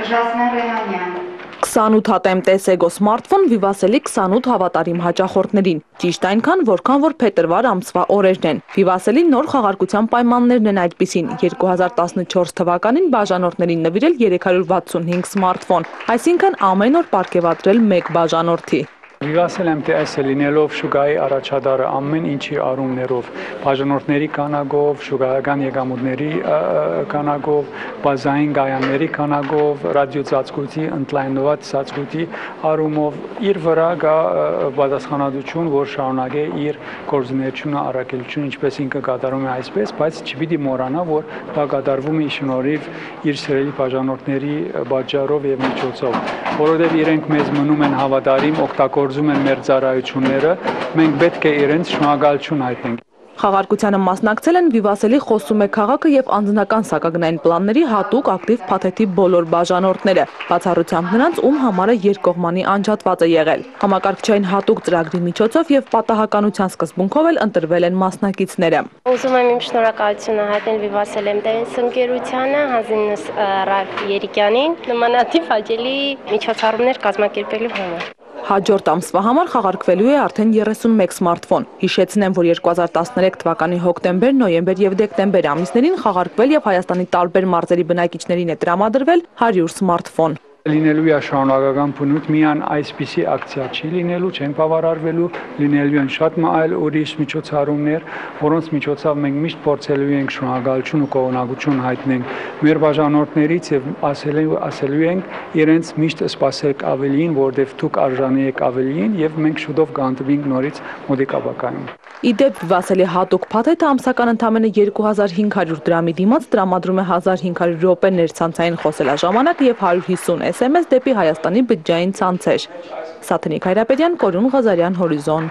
Ժասմեն Ռեհանյան։ 28 հատեմ տեսեգո սմարթֆոն Վիվասելի 28 հավատարիմ հաճախորդներին։ Ճիշտ այնքան, որքան որ փետրվար ամսվա օրերն են։ Վիվասելի նոր խաղարկության պայմաններն են այդպիսին։ 2014 թվականին բաժանորդներին նվիրել 365 սմարթֆոն, այսինքն ամեն օր պարգևատրել 1 բաժանորդի։ Վիվասել եմ, թե այս է լինելով շուգայի առաջադարը ամեն ինչի առումներով, բաժանորդների քանակով, շուգայական եկամուտների քանակով, բազային գայանների քանակով, ռադիոծածկույթի, ընդլայնված ծածկույթի առումով իր վրա գա պատասխանատվություն, որ շարունակե իր գործունեությունը, առաքելությունը, ինչպես ինքը կատարում է այսպես, բայց չպիտի մոռանա, որ դա կատարվում է շնորհիվ իր սիրելի բաժանորդների պատճառով եւ միջոցով, որովհետեւ իրենք մեզ մնում են հավատարիմ, օգտագործում են մեր ծառայությունները, մենք պետք է իրենց շնորհակալություն հայտնենք։ Խաղարկությանը մասնակցել են Վիվասելի խոսում է քաղաքը եւ անձնական սակագնային պլանների հատուկ ակտիվ փաթեթի բոլոր բաժանորդները, բացառությամբ նրանց, ում համարը երկկողմանի անջատված է եղել։ Համակարգչային հատուկ ծրագրի միջոցով եւ պատահականության սկզբունքով էլ ընտրվել են մասնակիցները։ Ուզում եմ իմ շնորհակալությունը հայտնել Վիվասել MTS ընկերությանը, հանձինս Ռալֆ Երիկյանին, նմանատիպ հաճելի միջոցառումներ կազմակերպելու համար։ Հաջորդ ամսվա համար խաղարկվելու է արդեն 31 սմարթֆոն։ Հիշեցնեմ, որ 2013 թվականի հոկտեմբեր, նոյեմբեր եւ դեկտեմբեր ամիսներին խաղարկվել եւ Հայաստանի տարբեր մարզերի բնակիչներին է տրամադրվել 100 սմարթֆոն։ Լինելու է շարունակական բնույթ, միայն այսպիսի ակցիա չի լինելու, չեն բավարարվելու, լինելու են շատ այլ ուրիշ միջոցառումներ, որոնց միջոցով մենք միշտ փորձելու ենք շնորհակալություն ու կողմնակություն հայտնենք մեր բաժանորդներից եւ ասելու ենք իրենց միշտ սպասեք ավելին, որովհետեւ դուք արժանի եք ավելին եւ մենք շուտով կհանդիպենք նորից մոտիկաբակայում։ Իդեպ Վիվասելի հատուկ փաթեթը ամսական ընդամենը 2500 դրամի դիմաց տրամադրում է 1500 րոպե ներցանցային խոսելաժամանակ եւ 150 SMS դեպի Հայաստանի բջջային ցանցեր։ Սաթնիկ Հայրապետյան, Կորյուն Ղազարյան, Հորիզոն։